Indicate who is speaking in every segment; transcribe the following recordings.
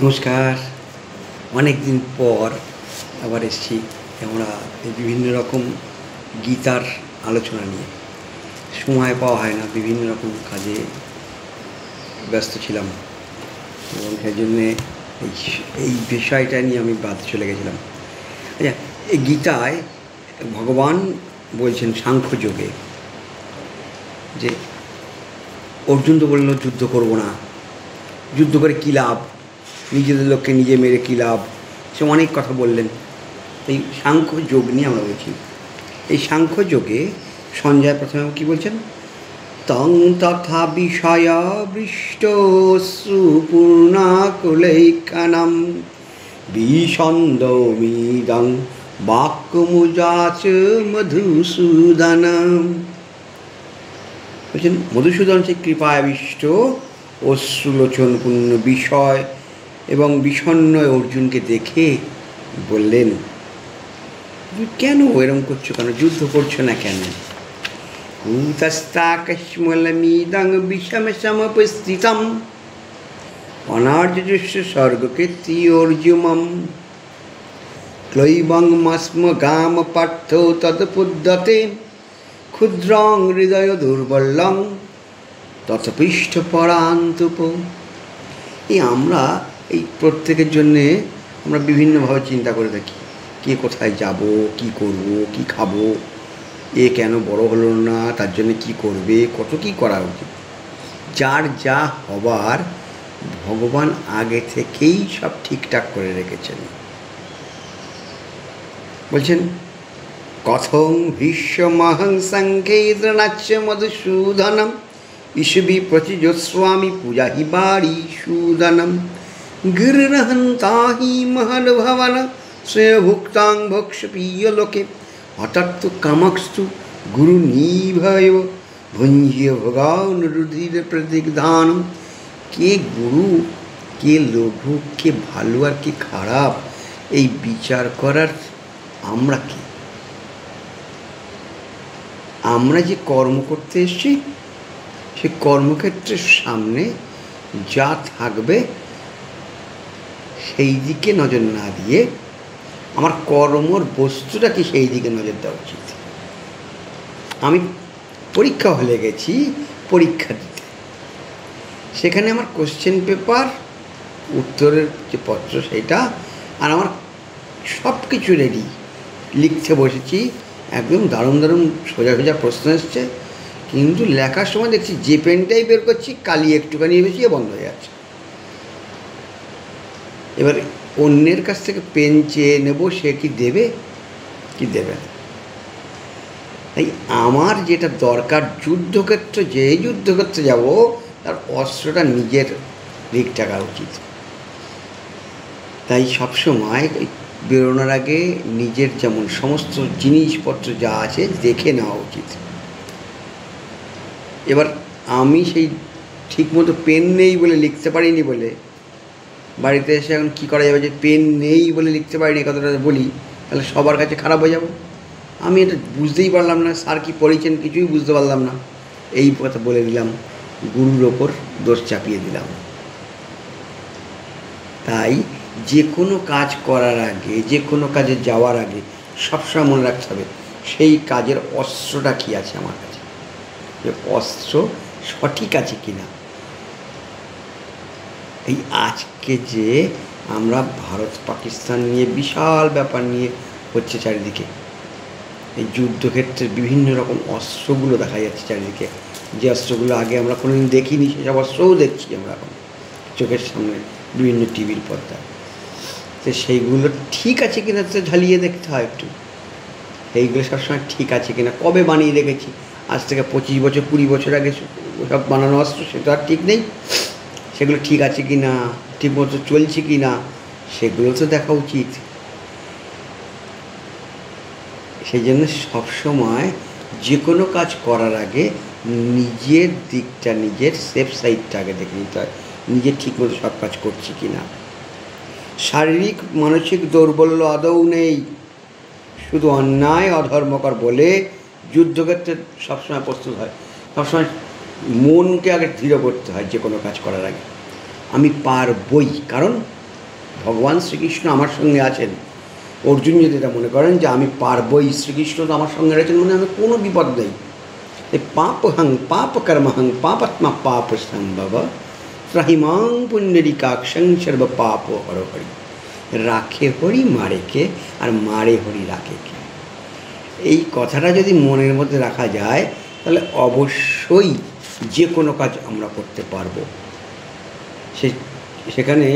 Speaker 1: নমস্কার। অনেক দিন পর আবার এসেছি আমরা এই বিভিন্ন রকম গীতার আলোচনা নিয়ে। সময় পাওয়া হয় না, বিভিন্ন রকম কাজে ব্যস্ত ছিলাম এবং সেই জন্যে এই এই বিষয়টা নিয়ে আমি বাদ চলে গেছিলাম। আচ্ছা, এই গীতায় ভগবান বলছেন সাংখ্যযোগে যে অর্জুন তো বলল যুদ্ধ করব না, যুদ্ধ করে কী লাভ, নিজেদের লোককে নিজে মেরে কী লাভ, সে অনেক কথা বললেন। এই সাংখ্যযোগ নিয়ে আমরা বলছি। এই সাংখ্যযোগে সঞ্জয় প্রথমে কী বলছেন? তং তথা বিষয়াবৃষ্ট সুপূর্ণাকুলৈকানাম বিসন্দমিদং বাক্যমুজাচ মধুসূদনম। বলছেন মধুসূদন সেই কৃপাবিষ্ট অশ্রুলোচনপূর্ণ বিষয় এবং বিষণ্ণ অর্জুনকে দেখে বললেন, তুমি কেন এরম করছো, কেন যুদ্ধ করছো না কেন? কুতস্তাকস্মলমিদং বিষম সমপস্থিতম অনার্যস্য স্বর্গকীর্তি অর্জুমম ক্লৈবং মস্ম গাম পার্থ তৎপুদ্যতে ক্ষুদ্রং হৃদয় দুর্বলং তৎপৃষ্ঠ পরান্তপ। এই আমরা এই প্রত্যেকের জন্যে আমরা বিভিন্নভাবে চিন্তা করে থাকি, কে কোথায় যাব, কি করব, কি খাবো, এ কেন বড় হলো না, তার জন্য কি করবে, কত কি করা উচিত। যার যা হবার ভগবান আগে থেকেই সব ঠিকঠাক করে রেখেছেন। বলছেন কথং ভীষ্মহং সংখ্যে দ্রোণাচ্চ মধুসূদনম ইষবি প্রচিজস্বামী পূজা হি বাড়ি সুদনম গিরহন্তাহি মহল ভবন শ্রেয়ভুক্তাং ভক্ষপীয় লোকে হঠাৎ কামস্তু গুরু নিভয় ভঞ্জিয় ভগান রুধির প্রদিগ্ধান। কে গুরু, কে লঘু, কে ভালো আর কে খারাপ, এই বিচার করার আমরা কি? আমরা যে কর্ম করতে এসেছি সে কর্মক্ষেত্রের সামনে যা থাকবে সেই দিকে নজর না দিয়ে আমার কর্মর বস্তুটা কি সেই দিকে নজর দেওয়া উচিত। আমি পরীক্ষা হলে গেছি পরীক্ষা দিতে, সেখানে আমার কোশ্চেন পেপার, উত্তরের যে পত্র সেইটা, আর আমার সব কিছু রেডি, লিখতে বসেছি, একদম দারুণ দারুণ সোজা সোজা প্রশ্ন এসছে, কিন্তু লেখার সময় দেখছি যে পেনটাই বের করছি কালি একটুখানি বেশি বন্ধ হয়ে যাচ্ছে। এবার অন্যের কাছ থেকে পেন চেয়ে নেব, সে কি দেবে কি দেবে না। তাই আমার যেটা দরকার, যুদ্ধক্ষেত্রে যেই যুদ্ধক্ষেত্রে যাব তার অস্ত্রটা নিজের দিক থাকা উচিত। তাই সবসময় বেরোনোর আগে নিজের যেমন সমস্ত জিনিসপত্র যা আছে দেখে নেওয়া উচিত। এবার আমি সেই ঠিকমতো পেন নেই বলে লিখতে পারিনি বলে বাড়িতে এসে এখন কী করা যাবে, যে পেন নেই বলে লিখতে পারিনি কথাটা বলি, তাহলে সবার কাছে খারাপ হয়ে যাব। আমি এটা বুঝতেই পারলাম না, স্যার কী পড়িয়েছেন কিছুই বুঝতে পারলাম না, এই কথা বলে দিলাম, গুরুর ওপর দোষ চাপিয়ে দিলাম। তাই যে কোনো কাজ করার আগে, যে কোনো কাজে যাওয়ার আগে সবসময় মনে রাখতে হবে সেই কাজের অস্ত্রটা কী আছে আমার কাছে, যে অস্ত্র সঠিক আছে কি না। এই আজকে যে আমরা ভারত পাকিস্তান নিয়ে বিশাল ব্যাপার নিয়ে হচ্ছে চারিদিকে, এই যুদ্ধক্ষেত্রের বিভিন্ন রকম অস্ত্রগুলো দেখা যাচ্ছে চারিদিকে, যে অস্ত্রগুলো আগে আমরা কোনোদিন দেখিনি সেসব অস্ত্রও দেখছি আমরা এখন চোখের সামনে বিভিন্ন টিভির পর্দায়। তো সেইগুলো ঠিক আছে কিনা তো ঝালিয়ে দেখতে হয় একটু, এইগুলো সবসময় ঠিক আছে কিনা, কবে বানিয়ে রেখেছি, আজ থেকে 25 বছর 20 বছর আগে সব বানানো অস্ত্র, সেটা আর ঠিক নেই। সেগুলো ঠিক আছে কি না, ঠিকমতো চলছে কি না, সেগুলো তো দেখা উচিত। সেই জন্য সবসময় যে কোনো কাজ করার আগে নিজের দিকটা, নিজের সেফ সাইডটা আগে দেখে নিতে হয়, নিজে ঠিকমতো সব কাজ করছি কি না। শারীরিক মানসিক দৌর্বল্য আদৌ নেই, শুধু অন্যায় অধর্মকর বলে যুদ্ধক্ষেত্রে সবসময় প্রস্তুত হয়। সবসময় মনকে আগে দৃঢ় করতে হয় যে কোনো কাজ করার আগে, আমি পারবই, কারণ ভগবান শ্রীকৃষ্ণ আমার সঙ্গে আছেন। অর্জুন যদি এটা মনে করেন যে আমি পারবই, শ্রীকৃষ্ণ তো আমার সঙ্গে রয়েছেন, মানে আমি কোনো বিপদ নেই। এই পাপহং পাপ কর্মহং পাপাত্মা পাপ সম্ভব ত্রাহিমাং পুণ্যরিকাক্ষং সর্ব পাপ হরহরি। রাখে হরি মারে কে, আর মারে হরি রাখে কে। এই কথাটা যদি মনের মধ্যে রাখা যায় তাহলে অবশ্যই যে কোনো কাজ আমরা করতে পারবো। সেখানে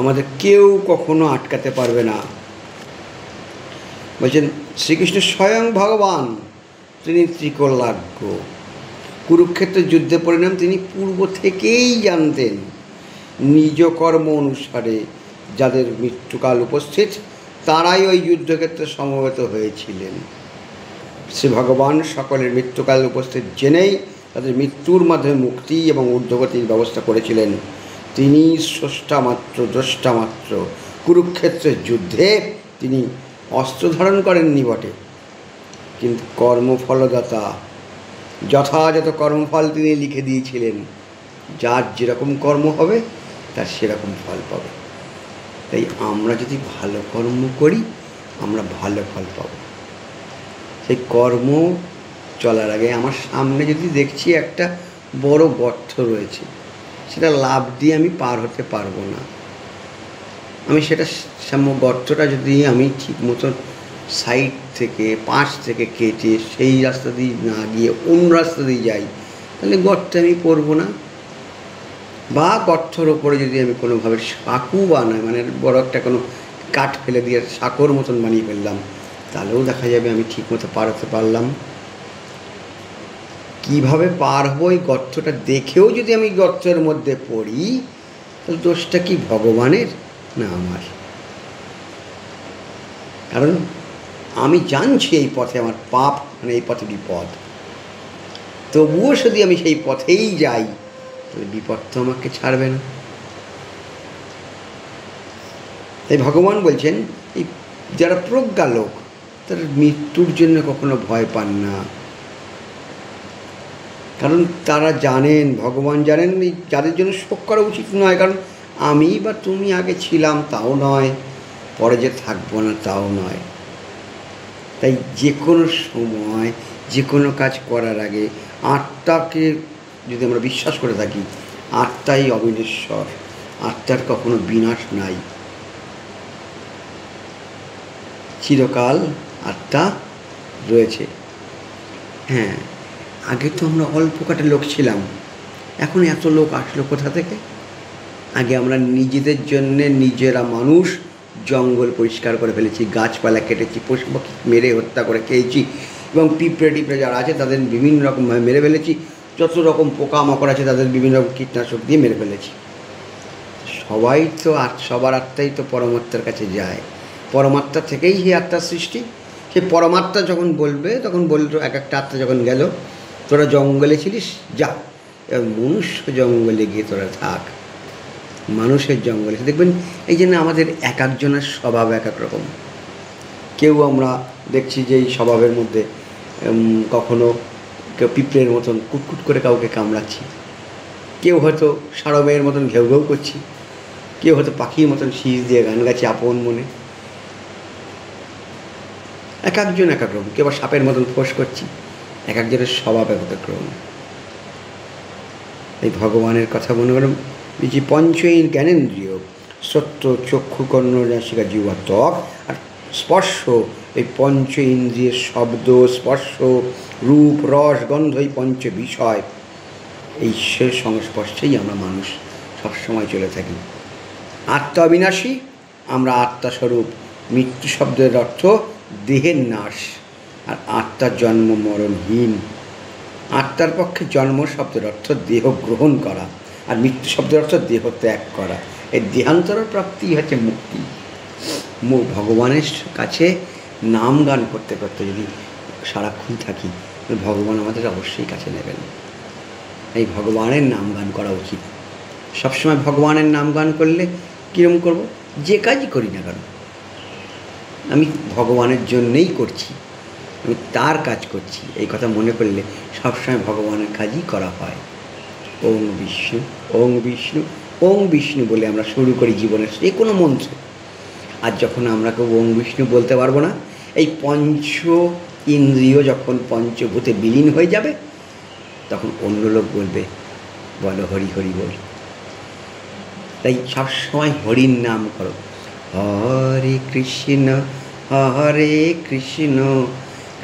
Speaker 1: আমাদের কেউ কখনো আটকাতে পারবে না। বলছেন শ্রীকৃষ্ণ স্বয়ং ভগবান, তিনি ত্রিকলাজ্ঞ। কুরুক্ষেত্রের যুদ্ধের পরিণাম তিনি পূর্ব থেকেই জানতেন। নিজ কর্ম অনুসারে যাদের মৃত্যুকাল উপস্থিত তারাই ওই যুদ্ধক্ষেত্রে সমবেত হয়েছিলেন। শ্রী ভগবান সকলের মৃত্যুকাল উপস্থিত জেনেই তাদের মৃত্যুর মাধ্যমে মুক্তি এবং ঊর্ধ্বগতির ব্যবস্থা করেছিলেন। তিনি স্রষ্টা মাত্র, দ্রষ্টা মাত্র। কুরুক্ষেত্রের যুদ্ধে তিনি অস্ত্র ধারণ করেননি বটে, কিন্তু কর্মফলদাতা, যথাযথ কর্মফল তিনি লিখে দিয়েছিলেন। যার যেরকম কর্ম হবে তার সেরকম ফল পাবে। তাই আমরা যদি ভালো কর্ম করি আমরা ভালো ফল পাব। সেই কর্ম চলার আগে আমার সামনে যদি দেখছি একটা বড় গর্ত রয়েছে, সেটা লাফ দিয়ে আমি পার হতে পারবো না। আমি সেটা গর্তটা যদি আমি ঠিক মতন সাইড থেকে পাশ থেকে কেটে সেই রাস্তা দিয়ে না গিয়ে অন্য রাস্তা দিয়ে যাই, তাহলে গর্তে আমি পড়বো না। বা গর্তর ওপরে যদি আমি কোনোভাবে সাঁকু বানাই, মানে বড় একটা কোনো কাঠ ফেলে দিয়ে সাঁকোর মতন বানিয়ে ফেললাম, তাহলেও দেখা যাবে আমি ঠিক মতো পার হতে পারলাম। কীভাবে পার হবো এই গর্তটা দেখেও যদি আমি গর্তের মধ্যে পড়ি, তাহলে দোষটা কি ভগবানের না আমার? কারণ আমি জানছি এই পথে আমার পাপ, মানে এই পথে বিপদ, তবুও যদি আমি সেই পথেই যাই তাহলে বিপদ তো আমাকে ছাড়বে না। তাই ভগবান বলছেন এই যারা প্রজ্ঞা লোক তারা মৃত্যুর জন্য কখনো ভয় পান না। কারণ তারা জানেন, ভগবান জানেন যাদের জন্য শোক করা উচিত নয়। কারণ আমি বা তুমি আগে ছিলাম তাও নয়, পরে যে থাকবো না তাও নয়। তাই যে কোনো সময় যে কোনো কাজ করার আগে আত্মাকে যদি আমরা বিশ্বাস করে থাকি, আত্মাই অবিনশ্বর, আত্মার কখনো বিনাশ নাই, চিরকাল আত্মা রয়েছে। হ্যাঁ, আগে তো আমরা অল্প কটা লোক ছিলাম, এখন এত লোক আসলো কোথা থেকে? আগে আমরা নিজেদের জন্যে নিজেরা মানুষ জঙ্গল পরিষ্কার করে ফেলেছি, গাছপালা কেটেছি, পশু পাখি মেরে হত্যা করে খেয়েছি, এবং পিঁপড়ে টিপড়ে যারা আছে তাদের বিভিন্ন রকমভাবে মেরে ফেলেছি। যত রকম পোকামাকড় আছে তাদের বিভিন্ন রকম কীটনাশক দিয়ে মেরে ফেলেছি। সবাই তো সবার আত্মাই তো পরমাত্মার কাছে যায়, পরমাত্মা থেকেই সেই আত্মার সৃষ্টি। সেই পরমাত্মা যখন বলবে তখন বলতো, এক একটা আত্মা যখন গেল, তোরা জঙ্গলে ছিলিস, যা মনুষ্য জঙ্গলে গিয়ে তোরা থাক। মানুষের জঙ্গলে দেখবেন এই জন্য আমাদের এক একজনের স্বভাব এক এক রকম। কেউ আমরা দেখছি যে এই স্বভাবের মধ্যে কখনো কেউ পিঁপড়ের মতন কুটকুট করে কাউকে কামড়াচ্ছি, কেউ হয়তো সারবের মতন ঘেউ ঘেউ করছি, কেউ হয়তো পাখির মতন শীষ দিয়ে গান গাচ্ছে আপন মনে। এক একজন এক এক রকম, কেউ আবার সাপের মতন ফোঁস করছি। এক একজনের স্বভাব এক এক রকম। এই ভগবানের কথা মনে করেন যে পঞ্চইন জ্ঞানেন্দ্রিয়, সত্য, চক্ষু, কর্ণ, নাসিকা, জিহ্বা, ত্বক আর স্পর্শ, এই পঞ্চ ইন্দ্রিয়ের শব্দ, স্পর্শ, রূপ, রস, গন্ধ, এই পঞ্চ বিষয়, এই সংস্পর্শেই আমরা মানুষ সবসময় চলে থাকি। আত্মা অবিনাশী, আমরা আত্মাস্বরূপ। মৃত্যু শব্দের অর্থ দেহের নাশ, আর আত্মার জন্ম মরণহীন। আত্মার পক্ষে জন্ম শব্দের অর্থ দেহ গ্রহণ করা, আর মৃত্যু শব্দের অর্থ দেহ ত্যাগ করা। এই দেহান্তর প্রাপ্তি হচ্ছে মুক্তি। ভগবানের কাছে নাম গান করতে করতে যদি সারাক্ষণ থাকি, ভগবান আমাদের অবশ্যই কাছে নেবেন। এই ভগবানের নাম গান করা উচিত। সবসময় ভগবানের নাম গান করলে কীরকম করব? যে কাজই করি না কেন আমি ভগবানের জন্যেই করছি, আমি তার কাজ করছি, এই কথা মনে করলে সবসময় ভগবানের কাজই করা হয়। ওং বিষ্ণু, ওং বিষ্ণু, ওং বিষ্ণু বলে আমরা শুরু করি জীবনের যে কোনো মন্ত্র। আর যখন আমরা কেউ ওং বিষ্ণু বলতে পারবো না, এই পঞ্চ ইন্দ্রিয় যখন পঞ্চভূতে বিলীন হয়ে যাবে, তখন অন্য লোক বলবে বলো হরি হরি বল। তাই সবসময় হরির নাম করো। হরে কৃষ্ণ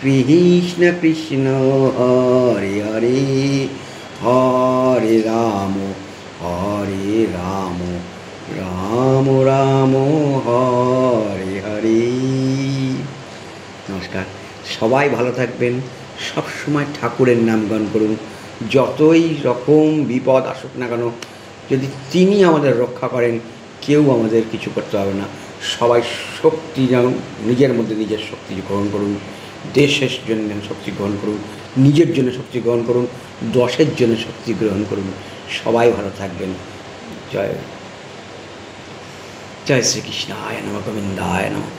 Speaker 1: কৃষ্ণ কৃষ্ণ হরে হরে, হরে রাম রাম রাম হরে হরে। নমস্কার, সবাই ভালো থাকবেন, সব সময় ঠাকুরের নাম গান করুন। যতই রকম বিপদ আসুক না কেন, যদি তিনি আমাদের রক্ষা করেন, কেউ আমাদের কিছু করতে পারবে না। সবাই শক্তি নিজের মধ্যে নিজের শক্তি গ্রহণ করুন, দেশের জন্য শক্তি গ্রহণ করুন, নিজের জন্য শক্তি গ্রহণ করুন, দশের জন্য শক্তি গ্রহণ করুন। সবাই ভালো থাকবেন। জয় জয় শ্রীকৃষ্ণায় নমঃ, গোবিন্দায় নমঃ।